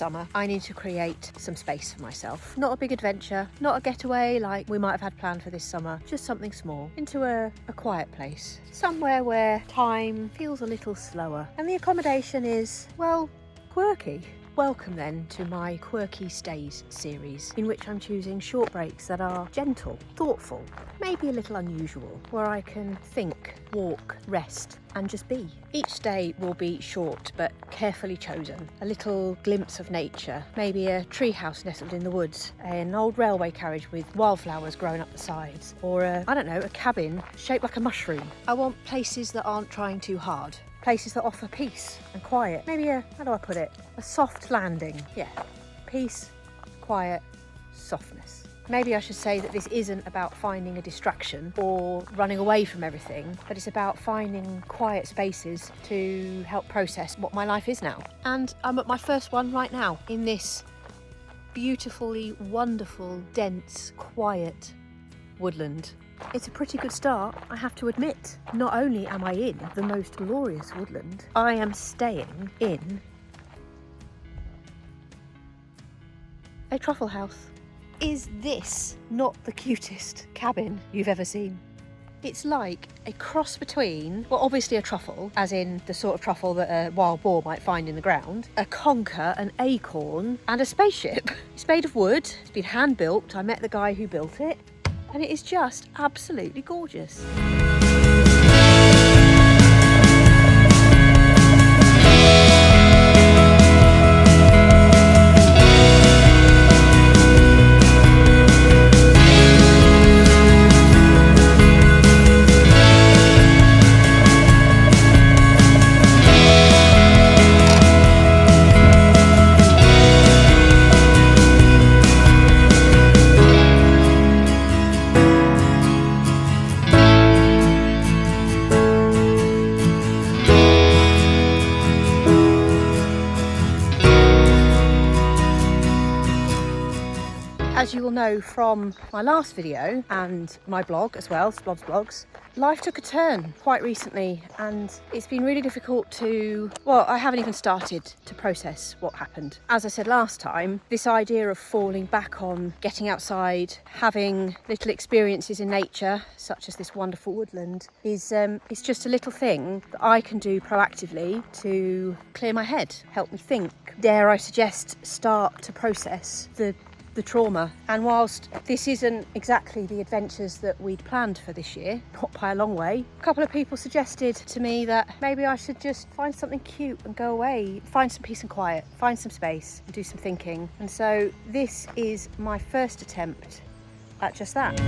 summer, I need to create some space for myself. Not a big adventure, not a getaway like we might have had planned for this summer, just something small, into a quiet place. Somewhere where time feels a little slower. And the accommodation is, well, quirky. Welcome then to my Quirky Stays series, in which I'm choosing short breaks that are gentle, thoughtful, maybe a little unusual, where I can think, walk, rest and just be. Each stay will be short but carefully chosen. A little glimpse of nature, maybe a treehouse nestled in the woods, an old railway carriage with wildflowers growing up the sides, or a cabin shaped like a mushroom. I want places that aren't trying too hard. Places that offer peace and quiet. Maybe how do I put it? A soft landing. Yeah, peace, quiet, softness. Maybe I should say that this isn't about finding a distraction or running away from everything, but it's about finding quiet spaces to help process what my life is now. And I'm at my first one right now in this beautifully wonderful, dense, quiet woodland. It's a pretty good start, I have to admit. Not only am I in the most glorious woodland, I am staying in a truffle house. Is this not the cutest cabin you've ever seen? It's like a cross between, well, obviously a truffle, as in the sort of truffle that a wild boar might find in the ground, a conker, an acorn, and a spaceship. It's made of wood, it's been hand built. I met the guy who built it. And it is just absolutely gorgeous. As you will know from my last video and my blog as well, Splodz blogs, life took a turn quite recently and it's been really difficult to, well, I haven't even started to process what happened. As I said last time, this idea of falling back on getting outside, having little experiences in nature, such as this wonderful woodland, is just a little thing that I can do proactively to clear my head, help me think. Dare I suggest, start to process the trauma. And whilst this isn't exactly the adventures that we'd planned for this year, not by a long way, a couple of people suggested to me that maybe I should just find something cute and go away, find some peace and quiet, find some space and do some thinking. And so this is my first attempt at just that.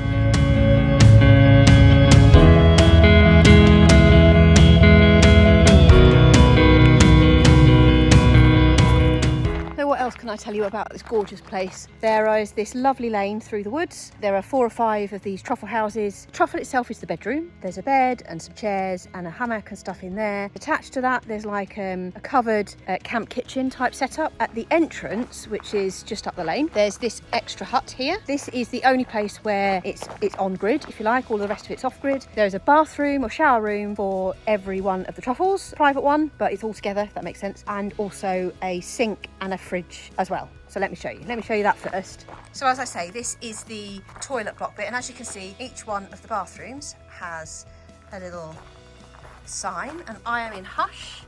What else can I tell you about this gorgeous place? There is this lovely lane through the woods. There are 4 or 5 of these truffle houses. The truffle itself is the bedroom. There's a bed and some chairs and a hammock and stuff in there. Attached to that, there's like a covered camp kitchen type setup. At the entrance, which is just up the lane, there's this extra hut here. This is the only place where it's on grid, if you like. All the rest of it's off grid. There's a bathroom or shower room for every one of the truffles. Private one, but it's all together, if that makes sense. And also a sink and a fridge as well. So let me show you that first. So as I say, this is the toilet block bit, and as you can see, each one of the bathrooms has a little sign, and I am in hush.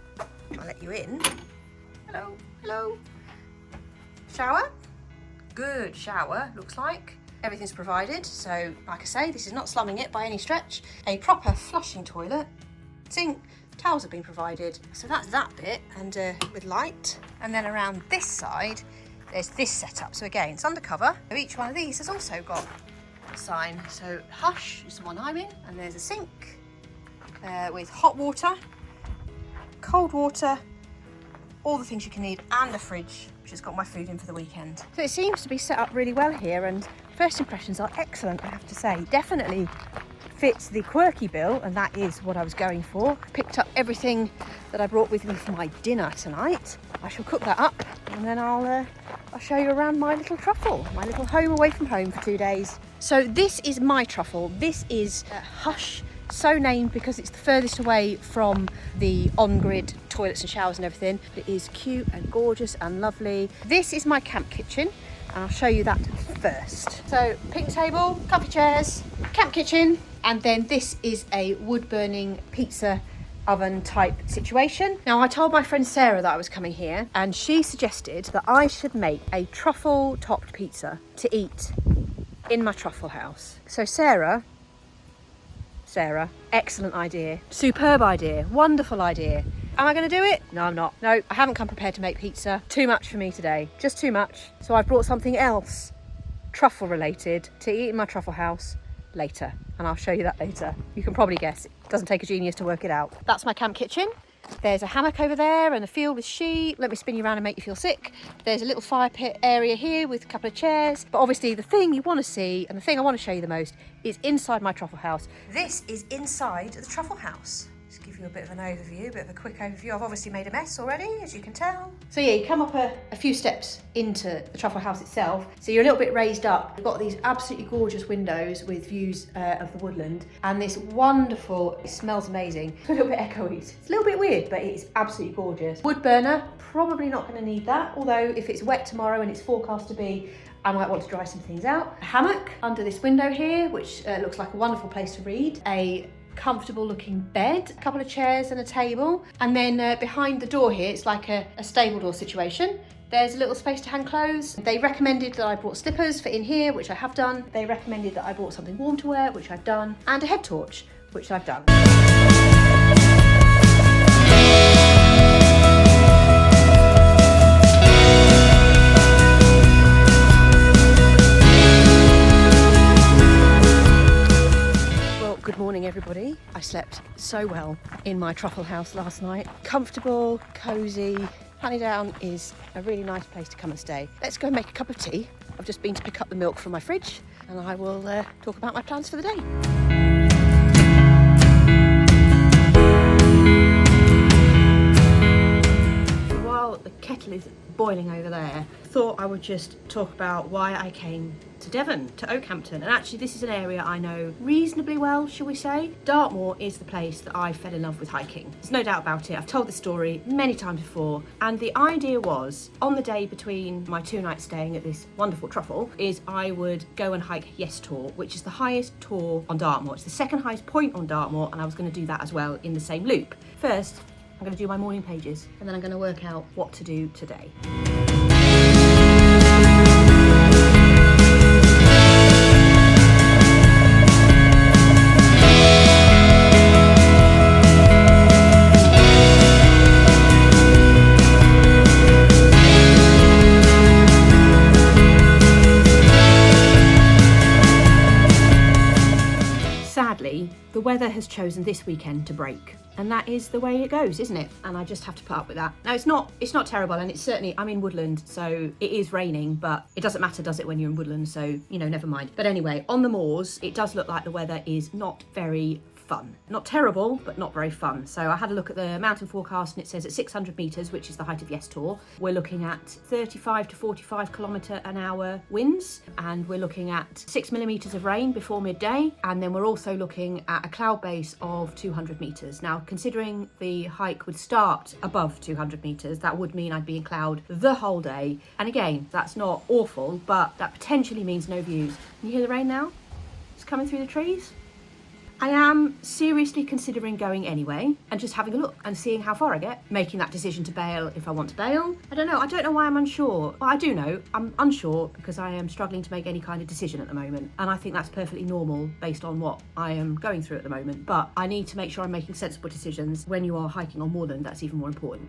I'll let you in. Hello, hello. Shower, good shower, looks like. Everything's provided, so like I say, this is not slumming it by any stretch. A proper flushing toilet, sink, towels have been provided. So that's that bit, and with light. And then around this side, there's this setup. So again, it's undercover. So each one of these has also got a sign. So hush is the one I'm in, and there's a sink with hot water, cold water, all the things you can need, and a fridge, which has got my food in for the weekend. So it seems to be set up really well here, and first impressions are excellent, I have to say. Definitely fits the Quirky bill, and that is what I was going for. Picked up everything that I brought with me for my dinner tonight. I shall cook that up, and then I'll show you around my little truffle, my little home away from home for 2 days. So this is my truffle. This is Hush, so named because it's the furthest away from the on-grid toilet toilets and showers and everything. It is cute and gorgeous and lovely. This is my camp kitchen, and I'll show you that first. So picnic table, comfy chairs, camp kitchen, and then this is a wood burning pizza oven type situation. Now I told my friend Sarah that I was coming here, and she suggested that I should make a truffle topped pizza to eat in my truffle house. So Sarah, excellent idea, superb idea, wonderful idea. Am I going to do it? No, I'm not. No, I haven't come prepared to make pizza. Too much for me today, just too much. So I've brought something else truffle related to eat in my truffle house later, and I'll show you that later. You can probably guess, it doesn't take a genius to work it out. That's my camp kitchen. There's a hammock over there and a field with sheep. Let me spin you around and make you feel sick. There's a little fire pit area here with a couple of chairs. But obviously the thing you want to see, and the thing I want to show you the most, is inside my truffle house. This is inside the truffle house. Just give you a bit of an overview, a bit of a quick overview. I've obviously made a mess already, as you can tell. So yeah, you come up a few steps into the truffle house itself. So you're a little bit raised up. You've got these absolutely gorgeous windows with views of the woodland, and this wonderful, it smells amazing. It's a little bit echoey. It's a little bit weird, but it is absolutely gorgeous. Wood burner, probably not going to need that. Although if it's wet tomorrow and it's forecast to be, I might want to dry some things out. A hammock under this window here, which looks like a wonderful place to read. A comfortable looking bed, a couple of chairs and a table, and then behind the door here it's like a stable door situation. There's a little space to hang clothes. They recommended that I brought slippers for in here, which I have done. They recommended that I brought something warm to wear, which I've done, and a head torch, which I've done. Good morning everybody. I slept so well in my truffle house last night. Comfortable, cosy. Honeydown is a really nice place to come and stay. Let's go and make a cup of tea. I've just been to pick up the milk from my fridge, and I will talk about my plans for the day. While the kettle is boiling over there, I thought I would just talk about why I came to Devon, to Oakhampton. And actually this is an area I know reasonably well, shall we say. Dartmoor is the place that I fell in love with hiking. There's no doubt about it. I've told this story many times before, and the idea was, on the day between my 2 nights staying at this wonderful truffle, is I would go and hike Yes Tor, which is the highest tor on Dartmoor. It's the second highest point on Dartmoor, and I was going to do that as well in the same loop. First, I'm going to do my morning pages, and then I'm going to work out what to do today. Sadly, the weather has chosen this weekend to break, and that is the way it goes, isn't it? And I just have to put up with that. Now it's not terrible, and it's certainly, I'm in woodland, so it is raining, but it doesn't matter, does it, when you're in woodland? So, you know, never mind. But anyway, on the moors, it does look like the weather is not very fun. Not terrible, but not very fun. So I had a look at the mountain forecast, and it says at 600 metres, which is the height of Yes Tor, we're looking at 35 to 45 km/h winds, and we're looking at 6 millimetres of rain before midday, and then we're also looking at a cloud base of 200 metres. Now, considering the hike would start above 200 metres, that would mean I'd be in cloud the whole day. And again, that's not awful, but that potentially means no views. Can you hear the rain now? It's coming through the trees. I am seriously considering going anyway and just having a look and seeing how far I get, making that decision to bail if I want to bail. I don't know why I'm unsure. Well, I do know, I'm unsure because I am struggling to make any kind of decision at the moment, and I think that's perfectly normal based on what I am going through at the moment, but I need to make sure I'm making sensible decisions. When you are hiking on moorland, that's even more important.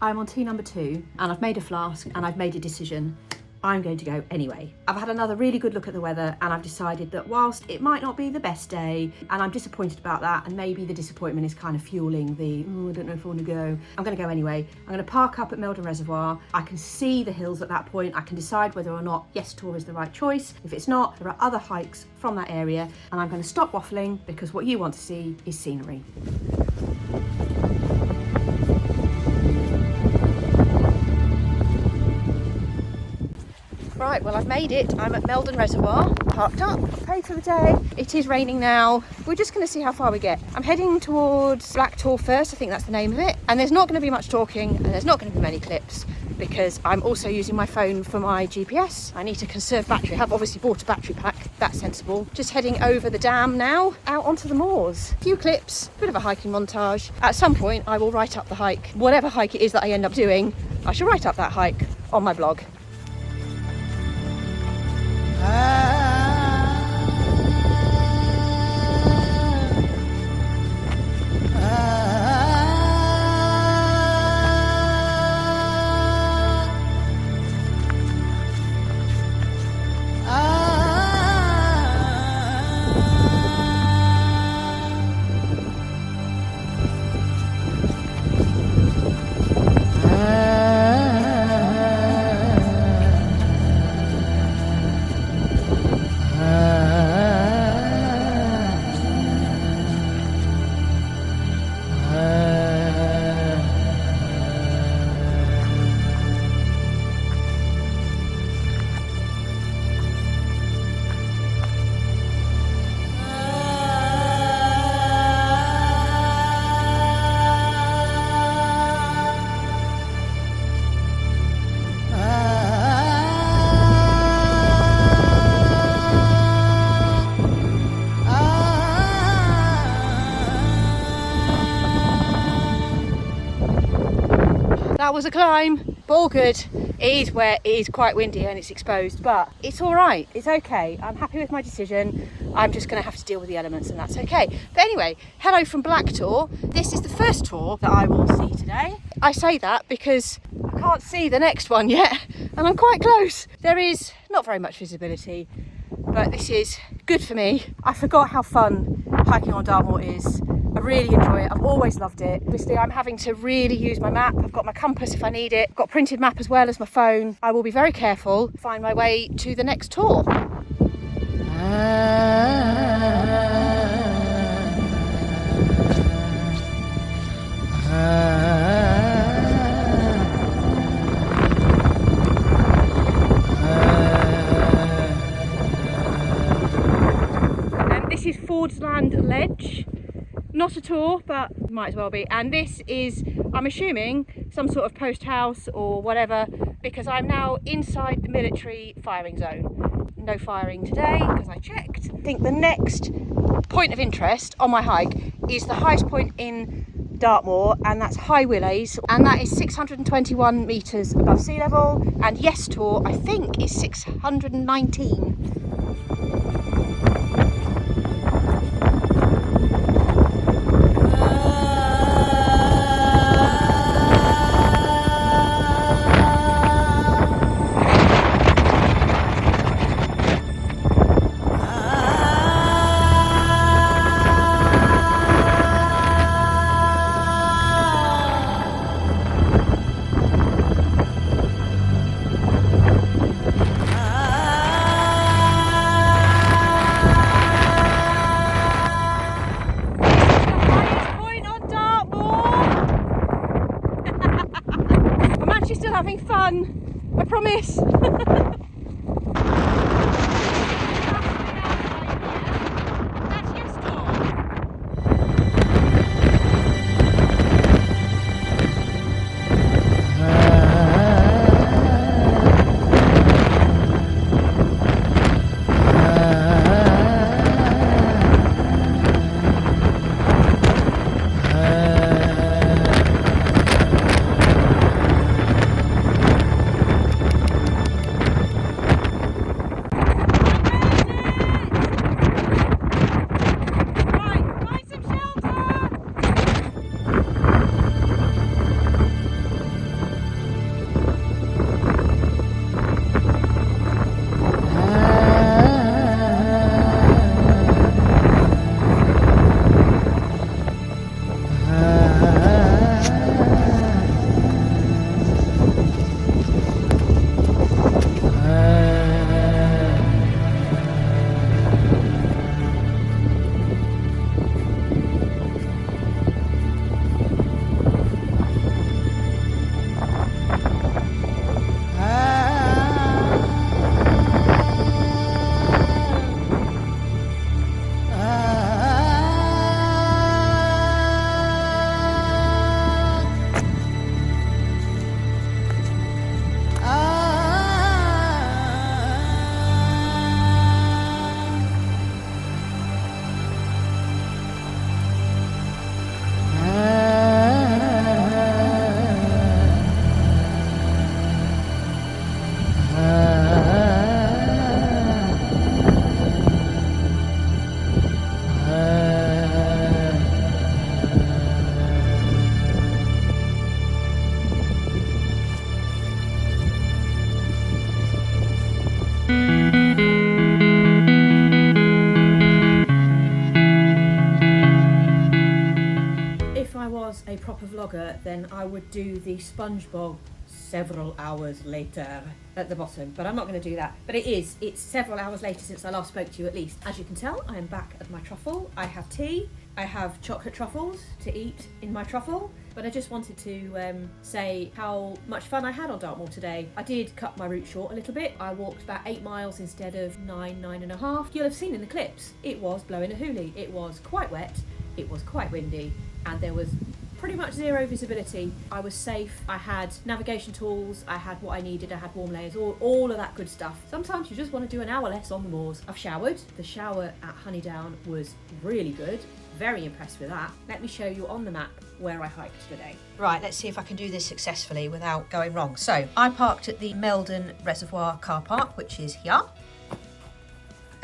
I'm on tea number 2, and I've made a flask and I've made a decision. I'm going to go anyway. I've had another really good look at the weather, and I've decided that whilst it might not be the best day, and I'm disappointed about that, and maybe the disappointment is kind of fueling the, I don't know if I want to go, I'm going to go anyway. I'm going to park up at Meldon Reservoir. I can see the hills at that point. I can decide whether or not Yes Tor is the right choice. If it's not, there are other hikes from that area, and I'm going to stop waffling because what you want to see is scenery. Right, well I've made it. I'm at Meldon Reservoir, parked up, paid for the day. It is raining now. We're just going to see how far we get. I'm heading towards Blacktor first, I think that's the name of it. And there's not going to be much talking and there's not going to be many clips because I'm also using my phone for my GPS. I need to conserve battery. I have obviously bought a battery pack, that's sensible. Just heading over the dam now, out onto the moors. A few clips, a bit of a hiking montage. At some point I will write up the hike. Whatever hike it is that I end up doing, I shall write up that hike on my blog. That was a climb, but all good. It is wet, it is quite windy and it's exposed, but it's all right, it's okay. I'm happy with my decision. I'm just gonna have to deal with the elements and that's okay. But anyway, hello from Blacktor. This is the first tour that I will see today. I say that because I can't see the next one yet and I'm quite close. There is not very much visibility, but this is good for me. I forgot how fun hiking on Dartmoor is. I really enjoy it. I've always loved it. Obviously, I'm having to really use my map. I've got my compass if I need it. I've got a printed map as well as my phone. I will be very careful to find my way to the next tour. And this is Fordsland Ledge. Not a tour, but might as well be. And this is, I'm assuming, some sort of post house or whatever, because I'm now inside the military firing zone. No firing today, because I checked. I think the next point of interest on my hike is the highest point in Dartmoor, and that's High Willys, and that is 621 metres above sea level. And Yes Tour, I think, is 619. Having fun, I promise. longer, then I would do the sponge bog several hours later at the bottom, but I'm not going to do that. But it's several hours later since I last spoke to you at least. As you can tell, I am back at my truffle. I have tea, I have chocolate truffles to eat in my truffle, but I just wanted to say how much fun I had on Dartmoor today. I did cut my route short a little bit. I walked about 8 miles instead of 9.5. You'll have seen in the clips, it was blowing a hoolie. It was quite wet, it was quite windy, and there was pretty much zero visibility. I was safe, I had navigation tools, I had what I needed, I had warm layers, all of that good stuff. Sometimes you just want to do an hour less on the moors. I've showered. The shower at Honeydown was really good. Very impressed with that. Let me show you on the map where I hiked today. Right, let's see if I can do this successfully without going wrong. So I parked at the Meldon Reservoir car park, which is here.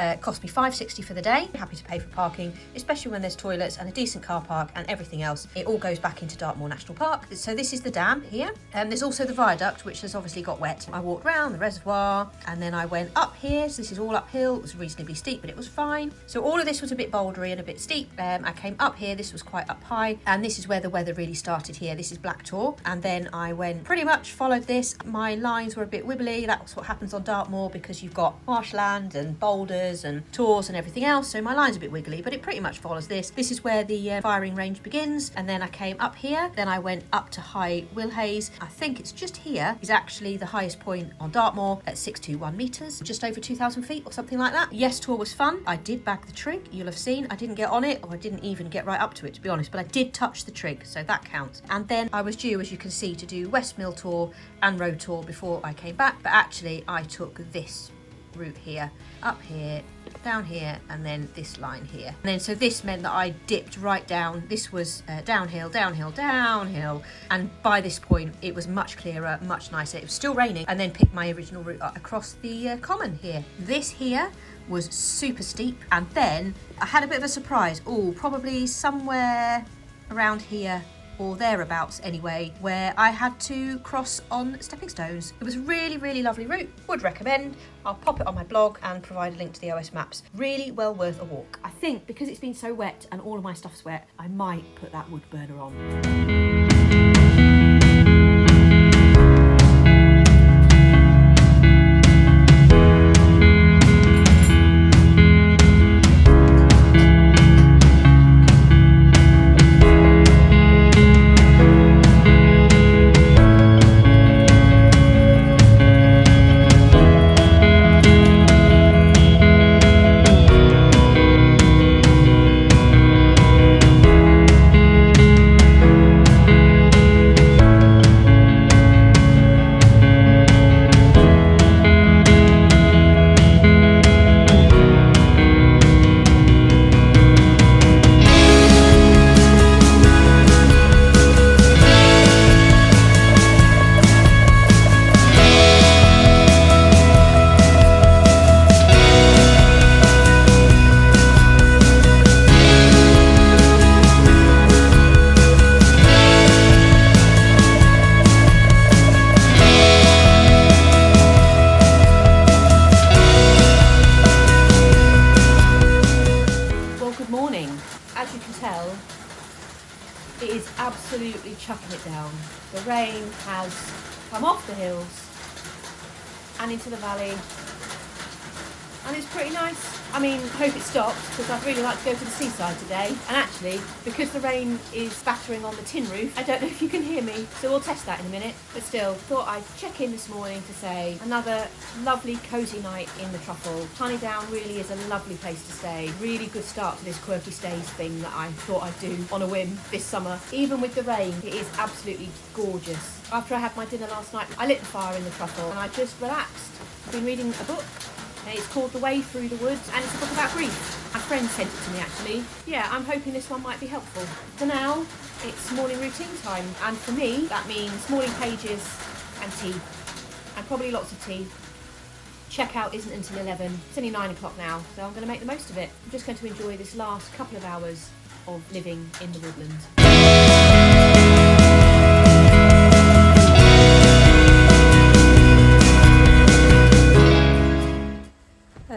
It cost me $5.60 for the day. Happy to pay for parking, especially when there's toilets and a decent car park and everything else. It all goes back into Dartmoor National Park. So this is the dam here. There's also the viaduct, which has obviously got wet. I walked round the reservoir and then I went up here. So this is all uphill. It was reasonably steep, but it was fine. So all of this was a bit bouldery and a bit steep. I came up here. This was quite up high. And this is where the weather really started here. This is Black Tor. And then I went pretty much followed this. My lines were a bit wibbly. That's what happens on Dartmoor because you've got marshland and boulders and tors and everything else, so my line's a bit wiggly, but it pretty much follows this. This is where the firing range begins, and then I came up here, then I went up to High Willhays. I think it's just here is actually the highest point on Dartmoor at 621 metres, just over 2,000 feet or something like that. Yes, tour was fun. I did bag the trig. You'll have seen I didn't get on it, or I didn't even get right up to it, to be honest, but I did touch the trig, so that counts. And then I was due, as you can see, to do West Mill Tour and Road Tour before I came back, but actually I took this route here, up here, down here, and then this line here. And then so this meant that I dipped right down. This was downhill, downhill, downhill, and by this point it was much clearer, much nicer. It was still raining, and then picked my original route across the common here. This here was super steep, and then I had a bit of a surprise. Oh, probably somewhere around here or thereabouts anyway, where I had to cross on stepping stones. It was a really, really lovely route. Would recommend. I'll pop it on my blog and provide a link to the OS maps. Really well worth a walk. I think because it's been so wet and all of my stuff's wet, I might put that wood burner on. It is absolutely chucking it down. The rain has come off the hills and into the valley, and it's pretty nice. I mean, I hope it stops because I'd really like to go to the seaside today. And actually, because the rain is battering on the tin roof, I don't know if you can hear me, so we'll test that in a minute. But still, thought I'd check in this morning to say another lovely cosy night in the Truffle. Honeydown really is a lovely place to stay. Really good start to this Quirky Stays thing that I thought I'd do on a whim this summer. Even with the rain, it is absolutely gorgeous. After I had my dinner last night, I lit the fire in the Truffle and I just relaxed. I've been reading a book. It's called The Way Through the Woods, and it's a book about grief. My friend sent it to me, actually. Yeah, I'm hoping this one might be helpful. For now, it's morning routine time, and for me, that means morning pages and tea, and probably lots of tea. Checkout isn't until 11. It's only 9 o'clock now, so I'm going to make the most of it. I'm just going to enjoy this last couple of hours of living in the woodland.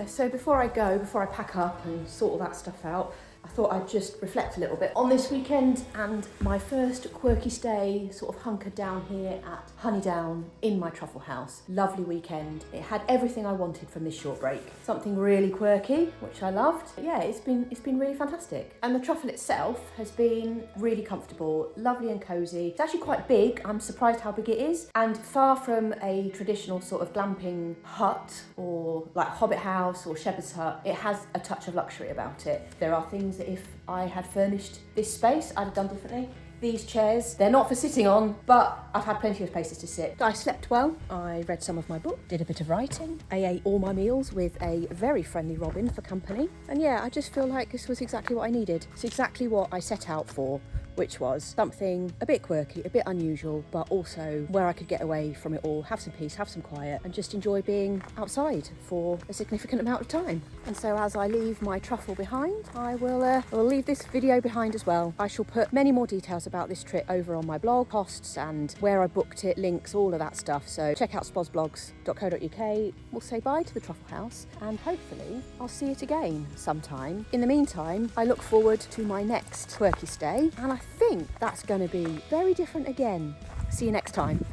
So before I pack up and sort all that stuff out, I thought I'd just reflect a little bit on this weekend and my first quirky stay, sort of hunkered down here at Honeydown in my truffle house. Lovely weekend. It had everything I wanted from this short break. Something really quirky, which I loved. Yeah, it's been really fantastic. And the truffle itself has been really comfortable, lovely and cozy. It's actually quite big. I'm surprised how big it is. And far from a traditional sort of glamping hut or like Hobbit house or shepherd's hut, it has a touch of luxury about it. There are things that if I had furnished this space, I'd have done differently. These chairs, they're not for sitting on, but I've had plenty of places to sit. I slept well, I read some of my book, did a bit of writing, I ate all my meals with a very friendly Robin for company. And yeah, I just feel like this was exactly what I needed. It's exactly what I set out for, which was something a bit quirky, a bit unusual, but also where I could get away from it all, have some peace, have some quiet, and just enjoy being outside for a significant amount of time. And so as I leave my truffle behind, I will leave this video behind as well. I shall put many more details about this trip over on my blog, costs and where I booked it, links, all of that stuff. So check out splodzblogs.co.uk. We'll say bye to the truffle house and hopefully I'll see it again sometime. In the meantime, I look forward to my next quirky stay, and I think that's going to be very different again. See you next time.